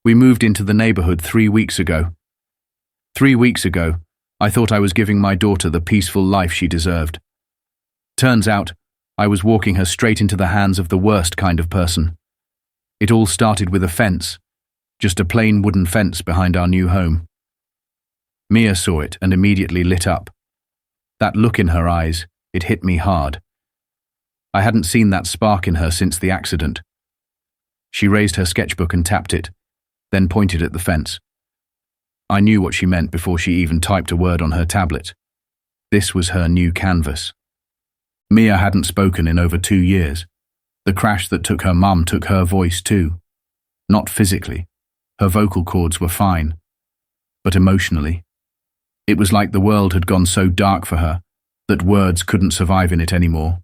We moved into the neighborhood 3 weeks ago. 3 weeks ago, I thought I was giving my daughter the peaceful life she deserved. Turns out, I was walking her straight into the hands of the worst kind of person. It all started with a fence, just a plain wooden fence behind our new home. Mia saw it and immediately lit up. That look in her eyes, it hit me hard. I hadn't seen that spark in her since the accident. She raised her sketchbook and tapped it, then pointed at the fence. I knew what she meant before she even typed a word on her tablet. This was her new canvas. Mia hadn't spoken in over 2 years. The crash that took her mum took her voice too. Not physically. Her vocal cords were fine. But emotionally. It was like the world had gone so dark for her that words couldn't survive in it anymore.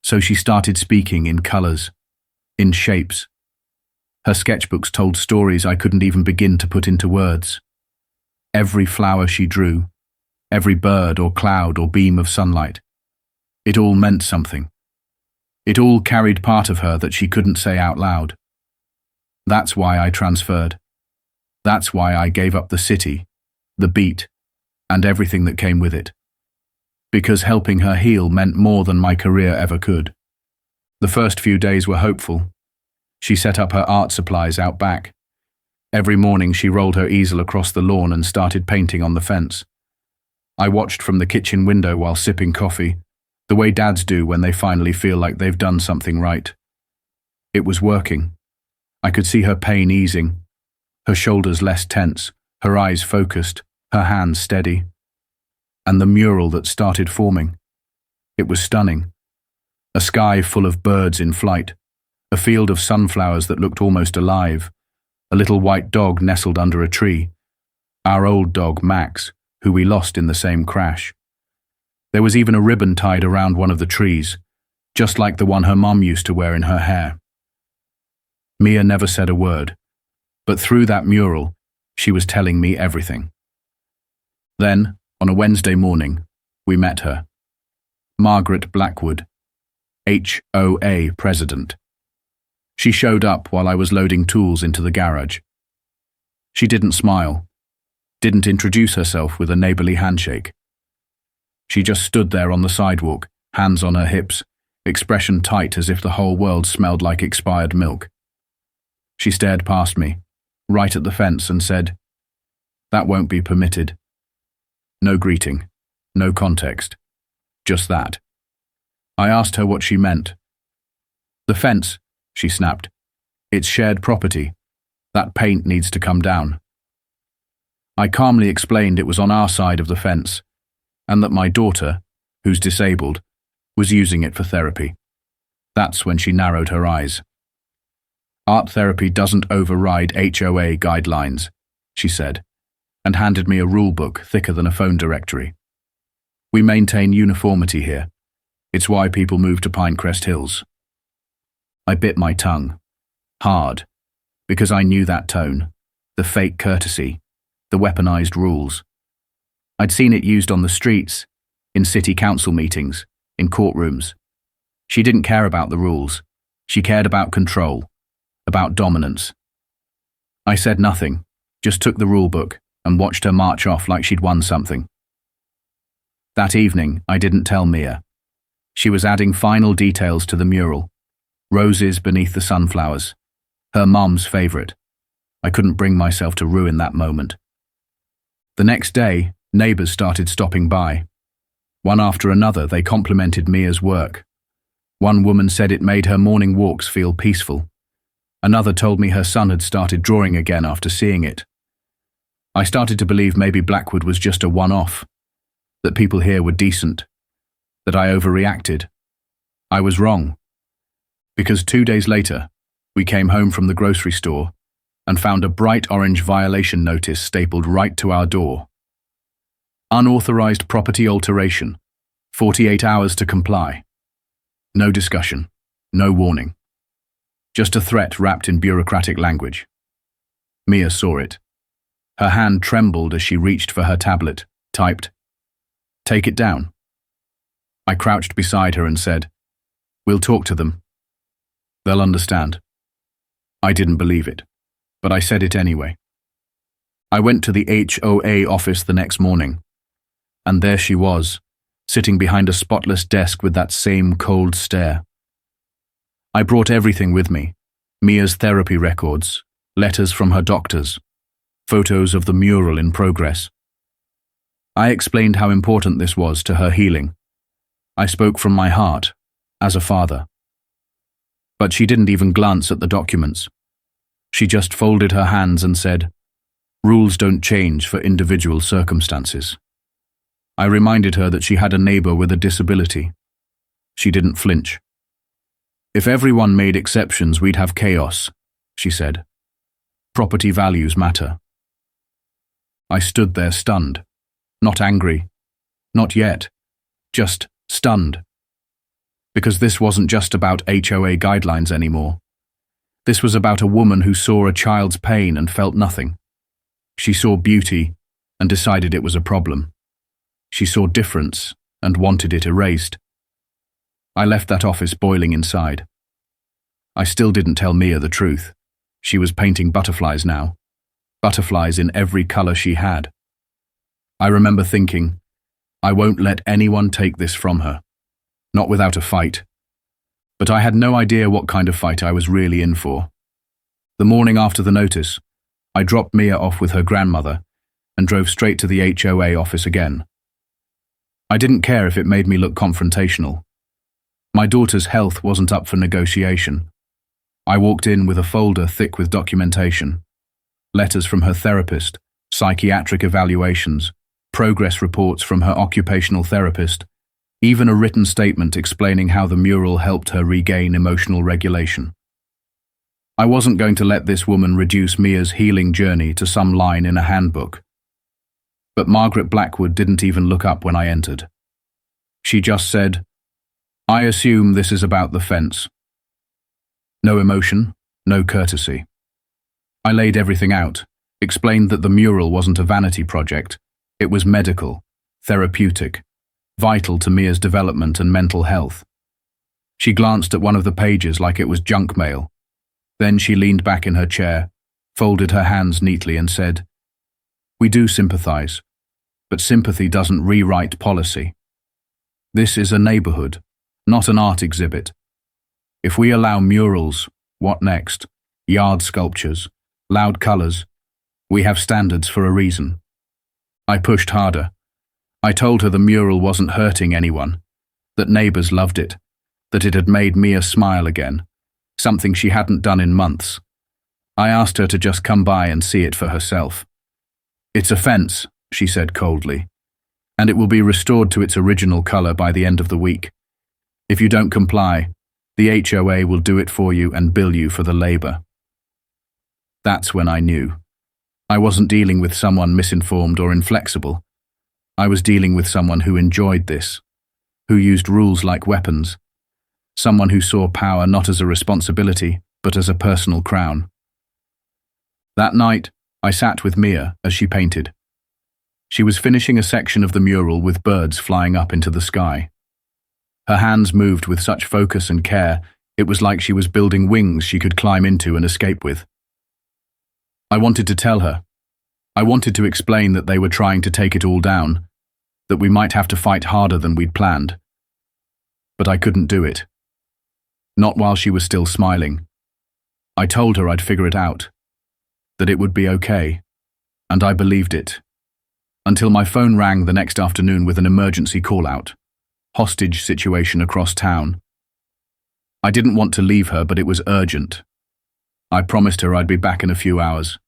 So she started speaking in colors, in shapes. Her sketchbooks told stories I couldn't even begin to put into words. Every flower she drew, every bird or cloud or beam of sunlight, it all meant something. It all carried part of her that she couldn't say out loud. That's why I transferred. That's why I gave up the city, the beat, and everything that came with it. Because helping her heal meant more than my career ever could. The first few days were hopeful. She set up her art supplies out back. Every morning she rolled her easel across the lawn and started painting on the fence. I watched from the kitchen window while sipping coffee, the way dads do when they finally feel like they've done something right. It was working. I could see her pain easing, her shoulders less tense, her eyes focused, her hands steady. And the mural that started forming. It was stunning. A sky full of birds in flight, a field of sunflowers that looked almost alive, a little white dog nestled under a tree, our old dog Max, who we lost in the same crash. There was even a ribbon tied around one of the trees, just like the one her mum used to wear in her hair. Mia never said a word, but through that mural, she was telling me everything. Then, on a Wednesday morning, we met her. Margaret Blackwood, HOA president. She showed up while I was loading tools into the garage. She didn't smile, didn't introduce herself with a neighborly handshake. She just stood there on the sidewalk, hands on her hips, expression tight as if the whole world smelled like expired milk. She stared past me, right at the fence, and said, "That won't be permitted." No greeting, no context, just that. I asked her what she meant. "The fence," she snapped. "It's shared property. That paint needs to come down." I calmly explained it was on our side of the fence, and that my daughter, who's disabled, was using it for therapy. That's when she narrowed her eyes. "Art therapy doesn't override HOA guidelines," she said, and handed me a rule book thicker than a phone directory. "We maintain uniformity here. It's why people move to Pinecrest Hills." I bit my tongue, hard, because I knew that tone, the fake courtesy, the weaponized rules. I'd seen it used on the streets, in city council meetings, in courtrooms. She didn't care about the rules. She cared about control, about dominance. I said nothing, just took the rule book and watched her march off like she'd won something. That evening, I didn't tell Mia. She was adding final details to the mural. Roses beneath the sunflowers. Her mum's favorite. I couldn't bring myself to ruin that moment. The next day, neighbors started stopping by. One after another, they complimented Mia's work. One woman said it made her morning walks feel peaceful. Another told me her son had started drawing again after seeing it. I started to believe maybe Blackwood was just a one-off, that people here were decent, that I overreacted. I was wrong. Because 2 days later, we came home from the grocery store and found a bright orange violation notice stapled right to our door. Unauthorized property alteration. 48 hours to comply. No discussion. No warning. Just a threat wrapped in bureaucratic language. Mia saw it. Her hand trembled as she reached for her tablet, typed, "Take it down." I crouched beside her and said, "We'll talk to them. They'll understand." I didn't believe it. but I said it anyway. I went to the HOA office the next morning, and there she was, sitting behind a spotless desk with that same cold stare. I brought everything with me: Mia's therapy records, letters from her doctors, photos of the mural in progress. I explained how important this was to her healing. I spoke from my heart, as a father. But she didn't even glance at the documents. She just folded her hands and said, "Rules don't change for individual circumstances." I reminded her that she had a neighbor with a disability. She didn't flinch. "If everyone made exceptions, we'd have chaos," she said. "Property values matter." I stood there stunned, not angry, not yet, just stunned. Because this wasn't just about HOA guidelines anymore. This was about a woman who saw a child's pain and felt nothing. She saw beauty and decided it was a problem. She saw difference and wanted it erased. I left that office boiling inside. I still didn't tell Mia the truth. She was painting butterflies now. Butterflies in every color she had. I remember thinking, I won't let anyone take this from her. Not without a fight. But I had no idea what kind of fight I was really in for. The morning after the notice, I dropped Mia off with her grandmother and drove straight to the HOA office again. I didn't care if it made me look confrontational. My daughter's health wasn't up for negotiation. I walked in with a folder thick with documentation. Letters from her therapist, psychiatric evaluations, progress reports from her occupational therapist, even a written statement explaining how the mural helped her regain emotional regulation. I wasn't going to let this woman reduce Mia's healing journey to some line in a handbook. But Margaret Blackwood didn't even look up when I entered. She just said, "I assume this is about the fence." No emotion, no courtesy. I laid everything out, explained that the mural wasn't a vanity project. It was medical, therapeutic, vital to Mia's development and mental health. She glanced at one of the pages like it was junk mail. Then she leaned back in her chair, folded her hands neatly and said, "We do sympathize, but sympathy doesn't rewrite policy. This is a neighborhood, not an art exhibit. If we allow murals, what next? Yard sculptures, loud colors. We have standards for a reason." I pushed harder. I told her the mural wasn't hurting anyone, that neighbors loved it, that it had made Mia smile again, something she hadn't done in months. I asked her to just come by and see it for herself. "It's a fence," she said coldly, "and it will be restored to its original color by the end of the week. If you don't comply, the HOA will do it for you and bill you for the labor." That's when I knew. I wasn't dealing with someone misinformed or inflexible. I was dealing with someone who enjoyed this, who used rules like weapons, someone who saw power not as a responsibility, but as a personal crown. That night, I sat with Mia as she painted. She was finishing a section of the mural with birds flying up into the sky. Her hands moved with such focus and care, it was like she was building wings she could climb into and escape with. I wanted to tell her. I wanted to explain that they were trying to take it all down, that we might have to fight harder than we'd planned. But I couldn't do it. Not while she was still smiling. I told her I'd figure it out, that it would be okay, and I believed it. Until my phone rang the next afternoon with an emergency call-out. Hostage situation across town. I didn't want to leave her, but it was urgent. I promised her I'd be back in a few hours.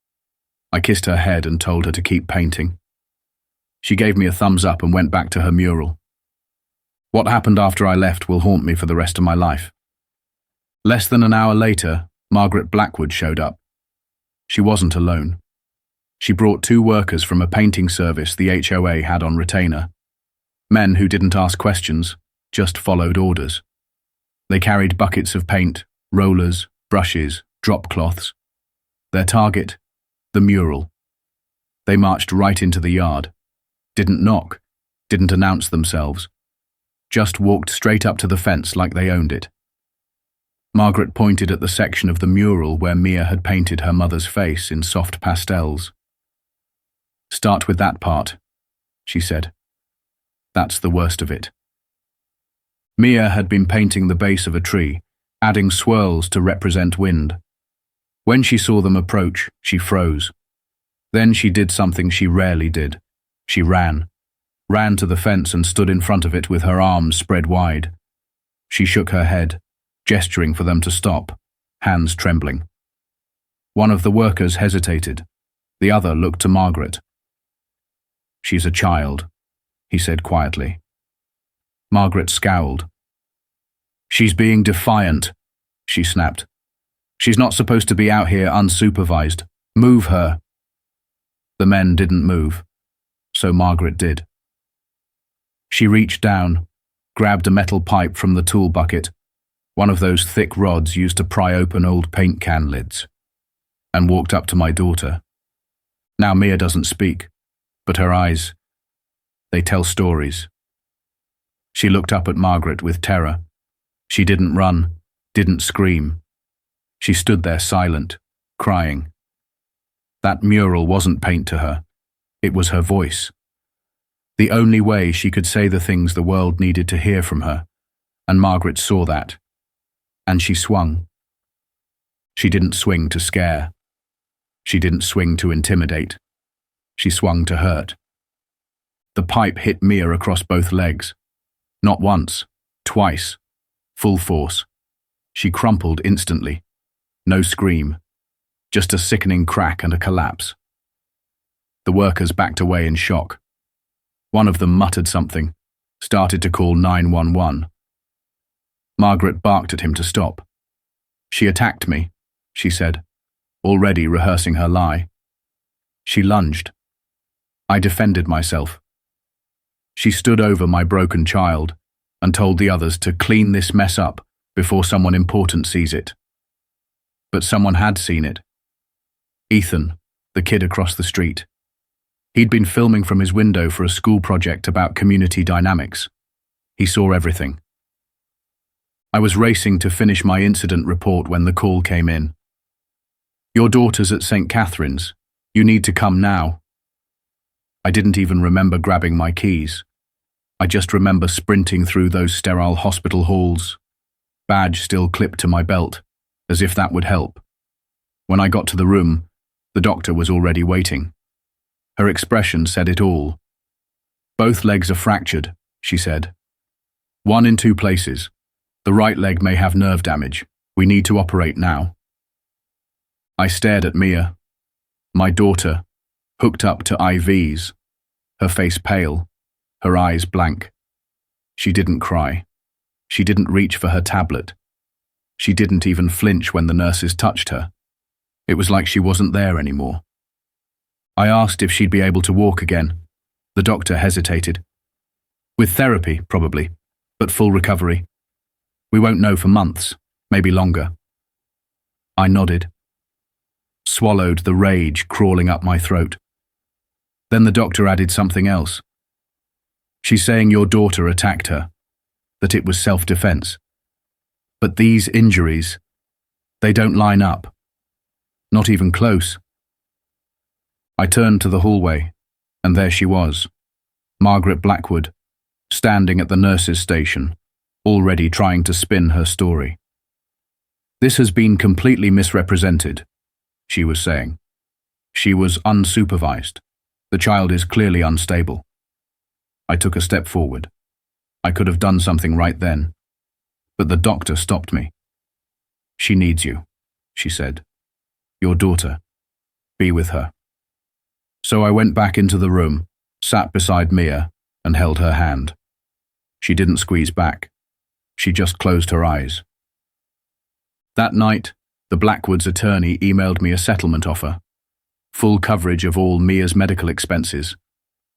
I kissed her head and told her to keep painting. She gave me a thumbs up and went back to her mural. What happened after I left will haunt me for the rest of my life. Less than an hour later, Margaret Blackwood showed up. She wasn't alone. She brought 2 workers from a painting service the HOA had on retainer. Men who didn't ask questions, just followed orders. They carried buckets of paint, rollers, brushes, drop cloths. Their target, the mural. They marched right into the yard. Didn't knock, didn't announce themselves. Just walked straight up to the fence like they owned it. Margaret pointed at the section of the mural where Mia had painted her mother's face in soft pastels. "Start with that part," she said. "That's the worst of it." Mia had been painting the base of a tree, adding swirls to represent wind. When she saw them approach, she froze. Then she did something she rarely did. She ran to the fence and stood in front of it with her arms spread wide. She shook her head, gesturing for them to stop, hands trembling. One of the workers hesitated. The other looked to Margaret. "She's a child," he said quietly. Margaret scowled. "She's being defiant," she snapped. "She's not supposed to be out here unsupervised. Move her." The men didn't move, so Margaret did. She reached down, grabbed a metal pipe from the tool bucket, one of those thick rods used to pry open old paint can lids, and walked up to my daughter. Now Mia doesn't speak, but her eyes, they tell stories. She looked up at Margaret with terror. She didn't run, didn't scream. She stood there silent, crying. That mural wasn't paint to her. It was her voice. The only way she could say the things the world needed to hear from her, and Margaret saw that. And she swung. She didn't swing to scare. She didn't swing to intimidate. She swung to hurt. The pipe hit Mia across both legs. Not once, twice, full force. She crumpled instantly. No scream, just a sickening crack and a collapse. The workers backed away in shock. One of them muttered something, started to call 911. Margaret barked at him to stop. "She attacked me," she said, already rehearsing her lie. She lunged. I defended myself. She stood over my broken child and told the others to clean this mess up before someone important sees it. But someone had seen it. Ethan, the kid across the street. He'd been filming from his window for a school project about community dynamics. He saw everything. I was racing to finish my incident report when the call came in. "Your daughter's at St. Catherine's. You need to come now." I didn't even remember grabbing my keys. I just remember sprinting through those sterile hospital halls, badge still clipped to my belt, as if that would help. When I got to the room, the doctor was already waiting. Her expression said it all. "Both legs are fractured," she said. "One in 2 places. The right leg may have nerve damage. We need to operate now." I stared at Mia, my daughter, hooked up to IVs, her face pale, her eyes blank. She didn't cry. She didn't reach for her tablet. She didn't even flinch when the nurses touched her. It was like she wasn't there anymore. I asked if she'd be able to walk again. The doctor hesitated. "With therapy, probably, but full recovery. We won't know for months, maybe longer." I nodded, swallowed the rage crawling up my throat. Then the doctor added something else. "She's saying your daughter attacked her, that it was self-defense. But these injuries, they don't line up. Not even close." I turned to the hallway, and there she was, Margaret Blackwood, standing at the nurses' station, already trying to spin her story. "This has been completely misrepresented," she was saying. "She was unsupervised. The child is clearly unstable." I took a step forward. I could have done something right then, but the doctor stopped me. "She needs you," she said. "Your daughter. Be with her." So I went back into the room, sat beside Mia, and held her hand. She didn't squeeze back. She just closed her eyes. That night, the Blackwoods' attorney emailed me a settlement offer. Full coverage of all Mia's medical expenses.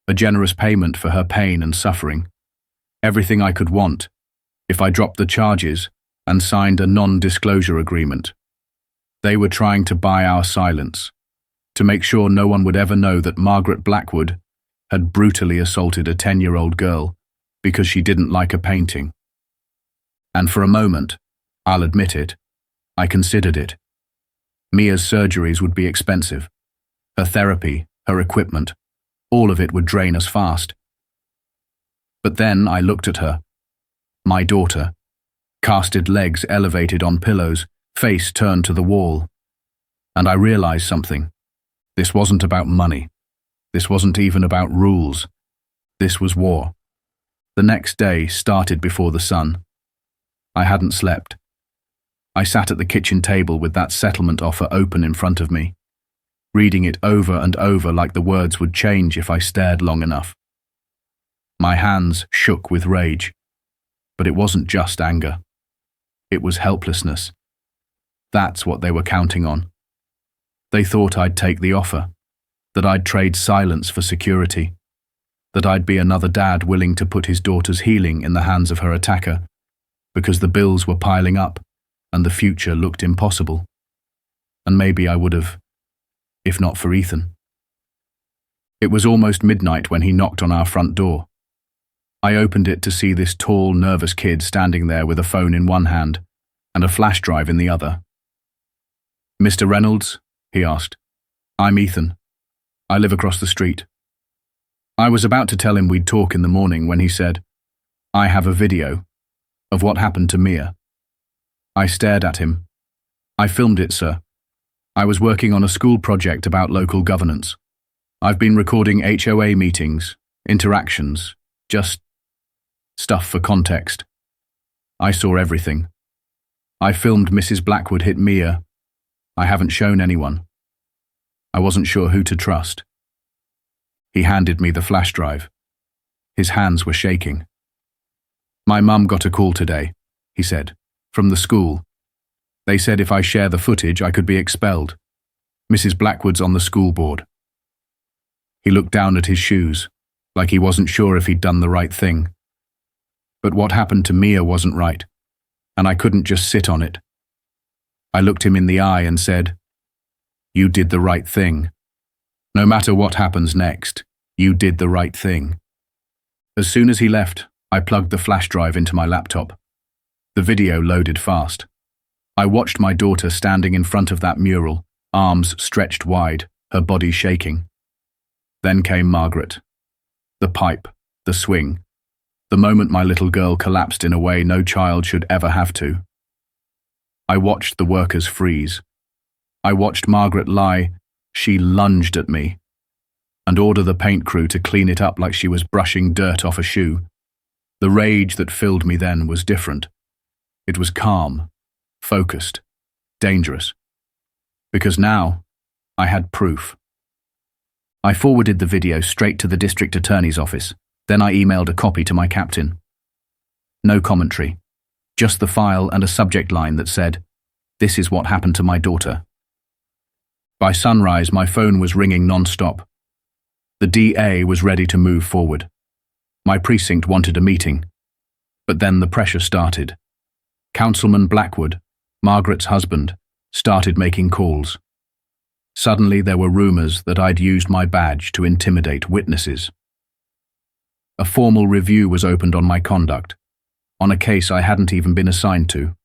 A generous payment for her pain and suffering. Everything I could want, if I dropped the charges and signed a non-disclosure agreement. They were trying to buy our silence, to make sure no one would ever know that Margaret Blackwood had brutally assaulted a 10-year-old girl because she didn't like a painting. And for a moment, I'll admit it, I considered it. Mia's surgeries would be expensive. Her therapy, her equipment, all of it would drain us fast. But then I looked at her, my daughter, casted legs elevated on pillows, face turned to the wall. And I realized something. This wasn't about money. This wasn't even about rules. This was war. The next day started before the sun. I hadn't slept. I sat at the kitchen table with that settlement offer open in front of me, reading it over and over like the words would change if I stared long enough. My hands shook with rage, but it wasn't just anger. It was helplessness. That's what they were counting on. They thought I'd take the offer, that I'd trade silence for security, that I'd be another dad willing to put his daughter's healing in the hands of her attacker, because the bills were piling up and the future looked impossible. And maybe I would have, if not for Ethan. It was almost midnight when he knocked on our front door. I opened it to see this tall, nervous kid standing there with a phone in one hand and a flash drive in the other. "Mr. Reynolds?" he asked. "I'm Ethan. I live across the street." I was about to tell him we'd talk in the morning when he said, "I have a video of what happened to Mia." I stared at him. "I filmed it, sir. I was working on a school project about local governance. I've been recording HOA meetings, interactions, just stuff for context. I saw everything. I filmed Mrs. Blackwood hit Mia. I haven't shown anyone. I wasn't sure who to trust." He handed me the flash drive. His hands were shaking. "My mum got a call today," he said, "from the school. They said if I share the footage, I could be expelled. Mrs. Blackwood's on the school board." He looked down at his shoes, like he wasn't sure if he'd done the right thing. But what happened to Mia wasn't right, and I couldn't just sit on it. I looked him in the eye and said, "You did the right thing. No matter what happens next, you did the right thing." As soon as he left, I plugged the flash drive into my laptop. The video loaded fast. I watched my daughter standing in front of that mural, arms stretched wide, her body shaking. Then came Margaret. The pipe, the swing, the moment my little girl collapsed in a way no child should ever have to. I watched the workers freeze. I watched Margaret lie. She lunged at me, and order the paint crew to clean it up like she was brushing dirt off a shoe. The rage that filled me then was different. It was calm, focused, dangerous. Because now, I had proof. I forwarded the video straight to the district attorney's office. Then I emailed a copy to my captain. No commentary, just the file and a subject line that said, "This is what happened to my daughter." By sunrise, my phone was ringing non-stop. The DA was ready to move forward. My precinct wanted a meeting. But then the pressure started. Councilman Blackwood, Margaret's husband, started making calls. Suddenly there were rumors that I'd used my badge to intimidate witnesses. A formal review was opened on my conduct, on a case I hadn't even been assigned to.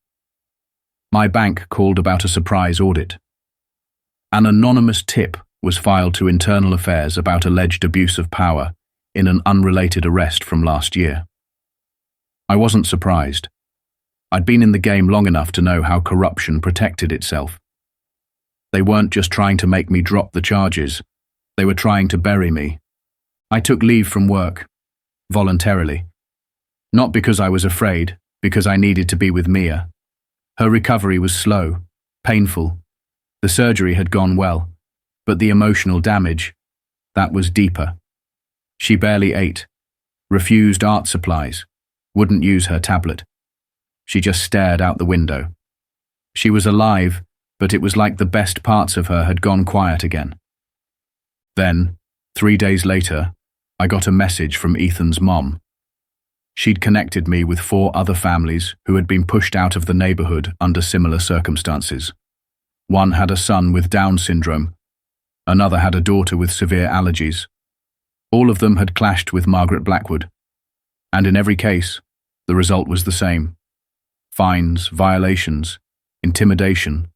My bank called about a surprise audit. An anonymous tip was filed to Internal Affairs about alleged abuse of power in an unrelated arrest from last year. I wasn't surprised. I'd been in the game long enough to know how corruption protected itself. They weren't just trying to make me drop the charges, they were trying to bury me. I took leave from work, voluntarily. Not because I was afraid, because I needed to be with Mia. Her recovery was slow, painful. The surgery had gone well, but the emotional damage, that was deeper. She barely ate, refused art supplies, wouldn't use her tablet. She just stared out the window. She was alive, but it was like the best parts of her had gone quiet again. Then, 3 days later, I got a message from Ethan's mom. She'd connected me with 4 other families who had been pushed out of the neighborhood under similar circumstances. One had a son with Down syndrome. Another had a daughter with severe allergies. All of them had clashed with Margaret Blackwood. And in every case, the result was the same. Fines, violations, intimidation,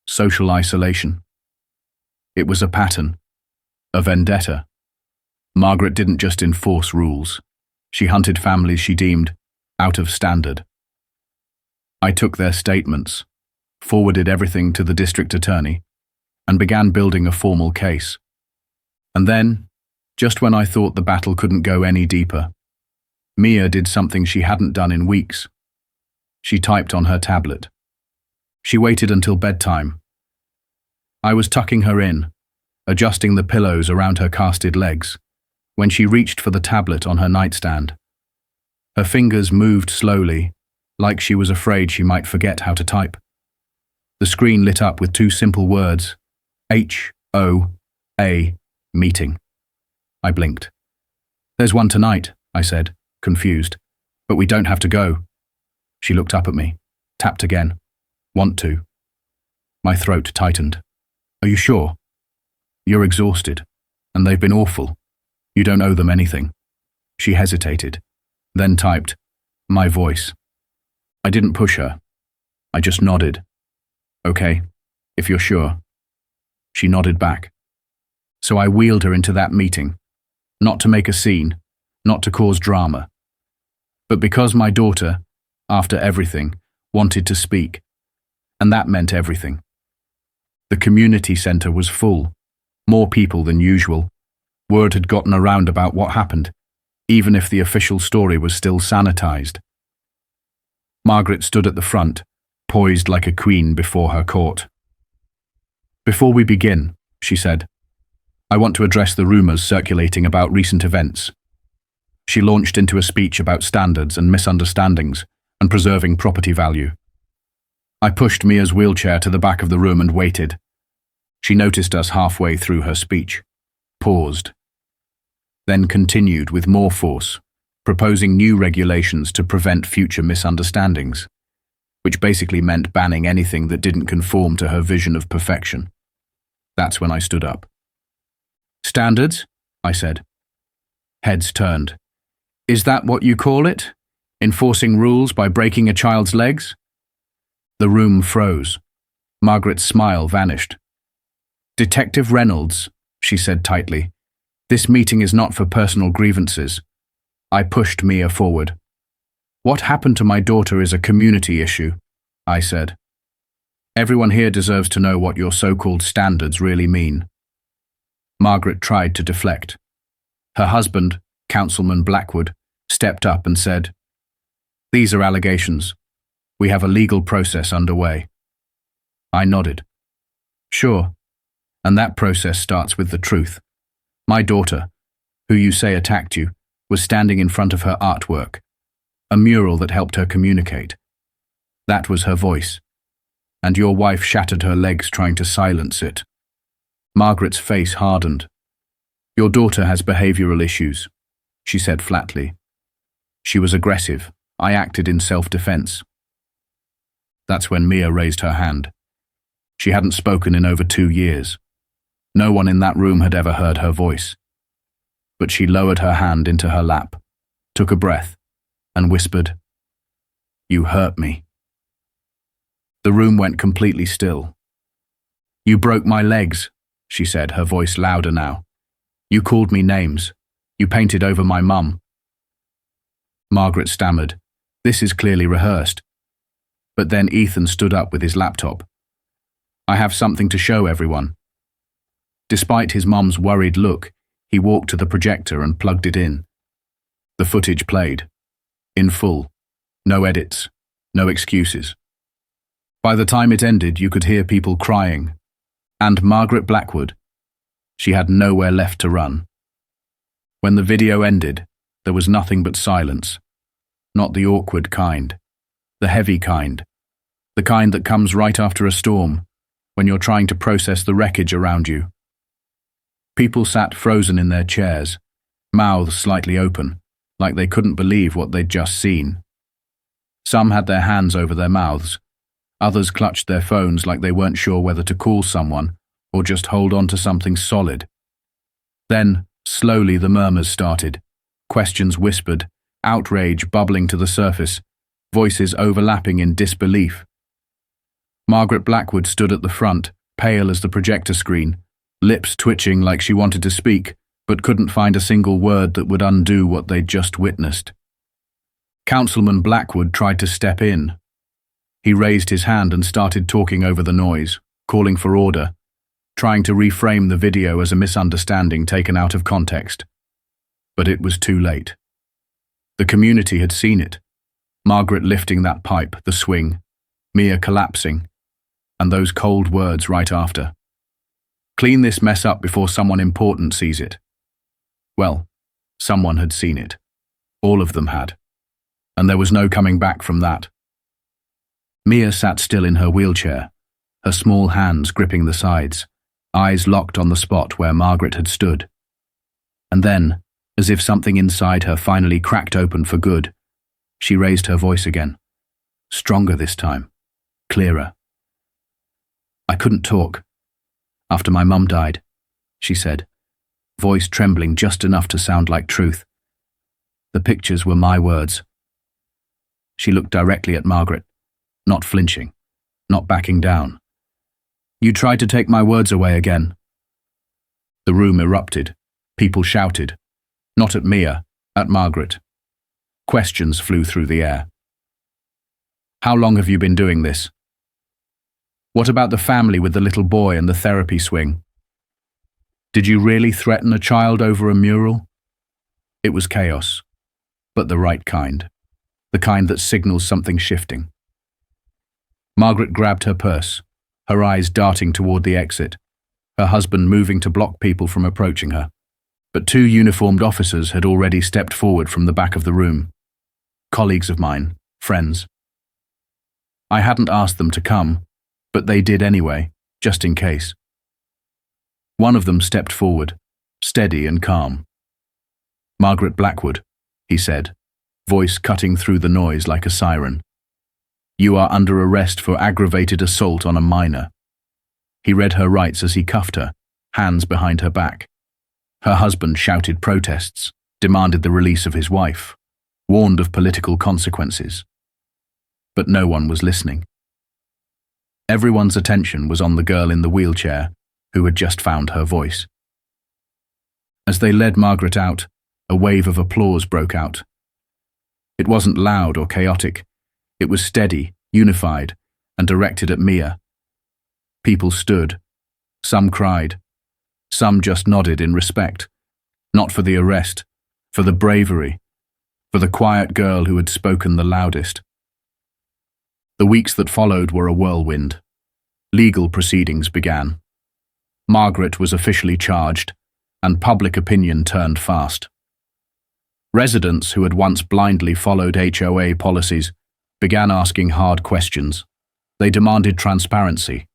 social isolation. It was a pattern, a vendetta. Margaret didn't just enforce rules. She hunted families she deemed out of standard. I took their statements, forwarded everything to the district attorney, and began building a formal case. And then, just when I thought the battle couldn't go any deeper, Mia did something she hadn't done in weeks. She typed on her tablet. She waited until bedtime. I was tucking her in, adjusting the pillows around her casted legs, when she reached for the tablet on her nightstand. Her fingers moved slowly, like she was afraid she might forget how to type. The screen lit up with two simple words, HOA, meeting. I blinked. "There's one tonight," I said, confused. "But we don't have to go." She looked up at me, tapped again. "Want to?" My throat tightened. "Are you sure? You're exhausted, and they've been awful. You don't owe them anything." She hesitated, then typed, my voice. I didn't push her. I just nodded. "Okay, if you're sure." She nodded back. So I wheeled her into that meeting, not to make a scene, not to cause drama, but because my daughter, after everything, wanted to speak, and that meant everything. The community center was full, more people than usual. Word had gotten around about what happened, even if the official story was still sanitized. Margaret stood at the front, poised like a queen before her court. "Before we begin," she said, "I want to address the rumors circulating about recent events." She launched into a speech about standards and misunderstandings and preserving property value. I pushed Mia's wheelchair to the back of the room and waited. She noticed us halfway through her speech, paused, then continued with more force, proposing new regulations to prevent future misunderstandings, which basically meant banning anything that didn't conform to her vision of perfection. That's when I stood up. "Standards?" I said. Heads turned. "Is that what you call it? Enforcing rules by breaking a child's legs?" The room froze. Margaret's smile vanished. "Detective Reynolds," she said tightly, "this meeting is not for personal grievances." I pushed Mia forward. "What happened to my daughter is a community issue," I said. "Everyone here deserves to know what your so-called standards really mean." Margaret tried to deflect. Her husband, Councilman Blackwood, stepped up and said, "These are allegations. We have a legal process underway." I nodded. "Sure. And that process starts with the truth. My daughter, who you say attacked you, was standing in front of her artwork, a mural that helped her communicate. That was her voice. And your wife shattered her legs trying to silence it." Margaret's face hardened. "Your daughter has behavioral issues," she said flatly. "She was aggressive. I acted in self-defense." That's when Mia raised her hand. She hadn't spoken in over 2 years. No one in that room had ever heard her voice. But she lowered her hand into her lap, took a breath, and whispered, "You hurt me." The room went completely still. "You broke my legs," she said, her voice louder now. "You called me names. You painted over my mum." Margaret stammered, "This is clearly rehearsed." But then Ethan stood up with his laptop. "I have something to show everyone." Despite his mum's worried look, he walked to the projector and plugged it in. The footage played, in full. No edits, no excuses. By the time it ended, you could hear people crying. And Margaret Blackwood. She had nowhere left to run. When the video ended, there was nothing but silence. Not the awkward kind. The heavy kind. The kind that comes right after a storm, when you're trying to process the wreckage around you. People sat frozen in their chairs, mouths slightly open, like they couldn't believe what they'd just seen. Some had their hands over their mouths. Others clutched their phones like they weren't sure whether to call someone or just hold on to something solid. Then, slowly the murmurs started, questions whispered, outrage bubbling to the surface, voices overlapping in disbelief. Margaret Blackwood stood at the front, pale as the projector screen, lips twitching like she wanted to speak, but couldn't find a single word that would undo what they'd just witnessed. Councilman Blackwood tried to step in. He raised his hand and started talking over the noise, calling for order, trying to reframe the video as a misunderstanding taken out of context. But it was too late. The community had seen it. Margaret lifting that pipe, the swing, Mia collapsing, and those cold words right after. Clean this mess up before someone important sees it. Well, someone had seen it. All of them had. And there was no coming back from that. Mia sat still in her wheelchair, her small hands gripping the sides, eyes locked on the spot where Margaret had stood. And then, as if something inside her finally cracked open for good, she raised her voice again. Stronger this time. Clearer. I couldn't talk. After my mum died, she said, voice trembling just enough to sound like truth. The pictures were my words. She looked directly at Margaret, not flinching, not backing down. You tried to take my words away again. The room erupted. People shouted. Not at Mia, at Margaret. Questions flew through the air. How long have you been doing this? What about the family with the little boy and the therapy swing? Did you really threaten a child over a mural? It was chaos, but the right kind. The kind that signals something shifting. Margaret grabbed her purse, her eyes darting toward the exit, her husband moving to block people from approaching her. But two uniformed officers had already stepped forward from the back of the room. Colleagues of mine, friends. I hadn't asked them to come, but they did anyway, just in case. One of them stepped forward, steady and calm. Margaret Blackwood, he said, voice cutting through the noise like a siren. You are under arrest for aggravated assault on a minor. He read her rights as he cuffed her, hands behind her back. Her husband shouted protests, demanded the release of his wife, warned of political consequences. But no one was listening. Everyone's attention was on the girl in the wheelchair who had just found her voice. As they led Margaret out, a wave of applause broke out. It wasn't loud or chaotic. It was steady, unified, and directed at Mia. People stood. Some cried. Some just nodded in respect, not for the arrest, for the bravery, for the quiet girl who had spoken the loudest. The weeks that followed were a whirlwind. Legal proceedings began. Margaret was officially charged, and public opinion turned fast. Residents who had once blindly followed HOA policies began asking hard questions. They demanded transparency.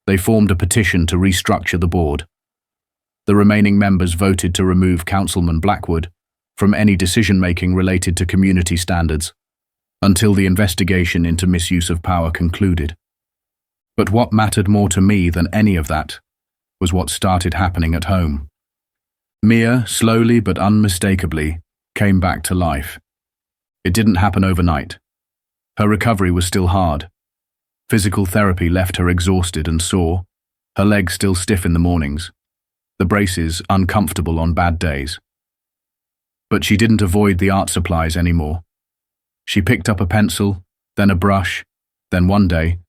They formed a petition to restructure the board. The remaining members voted to remove Councilman Blackwood from any decision-making related to community standards until the investigation into misuse of power concluded. But what mattered more to me than any of that was what started happening at home. Mia, slowly but unmistakably, came back to life. It didn't happen overnight. Her recovery was still hard. Physical therapy left her exhausted and sore, her legs still stiff in the mornings, the braces uncomfortable on bad days. But she didn't avoid the art supplies anymore. She picked up a pencil, then a brush, then one day,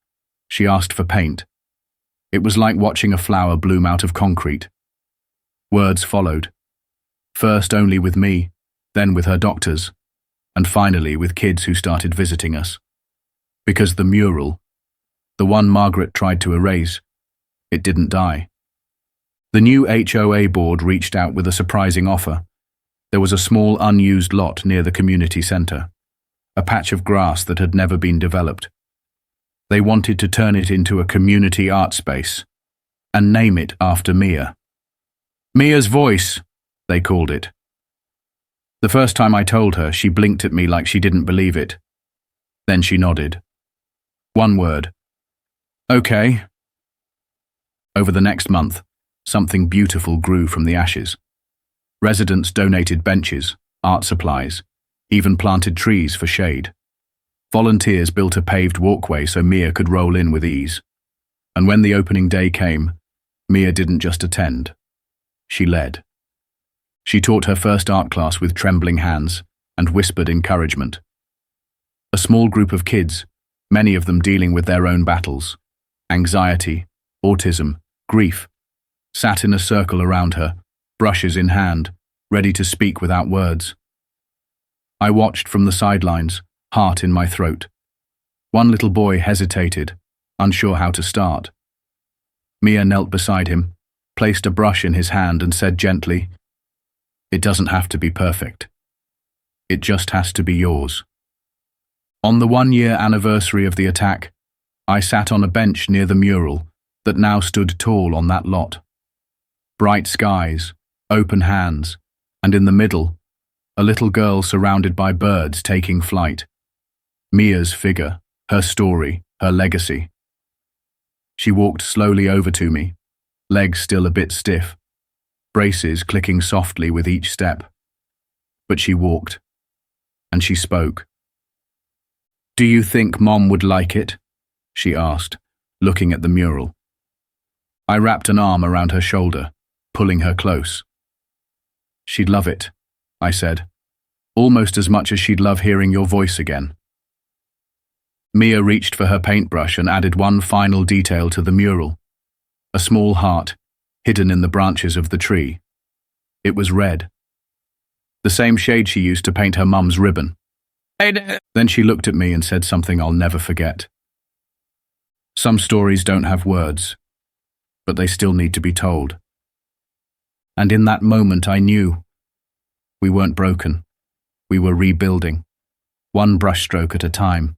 she asked for paint. It was like watching a flower bloom out of concrete. Words followed. First only with me, then with her doctors, and finally with kids who started visiting us. Because the mural, the one Margaret tried to erase, it didn't die. The new HOA board reached out with a surprising offer. There was a small unused lot near the community centre, a patch of grass that had never been developed. They wanted to turn it into a community art space and name it after Mia. Mia's voice, they called it. The first time I told her, she blinked at me like she didn't believe it. Then she nodded. One word. Okay. Over the next month, something beautiful grew from the ashes. Residents donated benches, art supplies, even planted trees for shade. Volunteers built a paved walkway so Mia could roll in with ease. And when the opening day came, Mia didn't just attend. She led. She taught her first art class with trembling hands and whispered encouragement. A small group of kids, many of them dealing with their own battles, anxiety, autism, grief, sat in a circle around her, brushes in hand, ready to speak without words. I watched from the sidelines, heart in my throat. One little boy hesitated, unsure how to start. Mia knelt beside him, placed a brush in his hand and said gently, "It doesn't have to be perfect. It just has to be yours." On the 1-year anniversary of the attack, I sat on a bench near the mural that now stood tall on that lot. Bright skies, open hands, and in the middle, a little girl surrounded by birds taking flight. Mia's figure, her story, her legacy. She walked slowly over to me, legs still a bit stiff, braces clicking softly with each step. But she walked, and she spoke. "Do you think Mom would like it?" she asked, looking at the mural. I wrapped an arm around her shoulder, pulling her close. "She'd love it," I said, "almost as much as she'd love hearing your voice again." Mia reached for her paintbrush and added one final detail to the mural, a small heart hidden in the branches of the tree. It was red, the same shade she used to paint her mum's ribbon. Then she looked at me and said something I'll never forget. "Some stories don't have words, but they still need to be told." And in that moment I knew we weren't broken. We were rebuilding, one brushstroke at a time.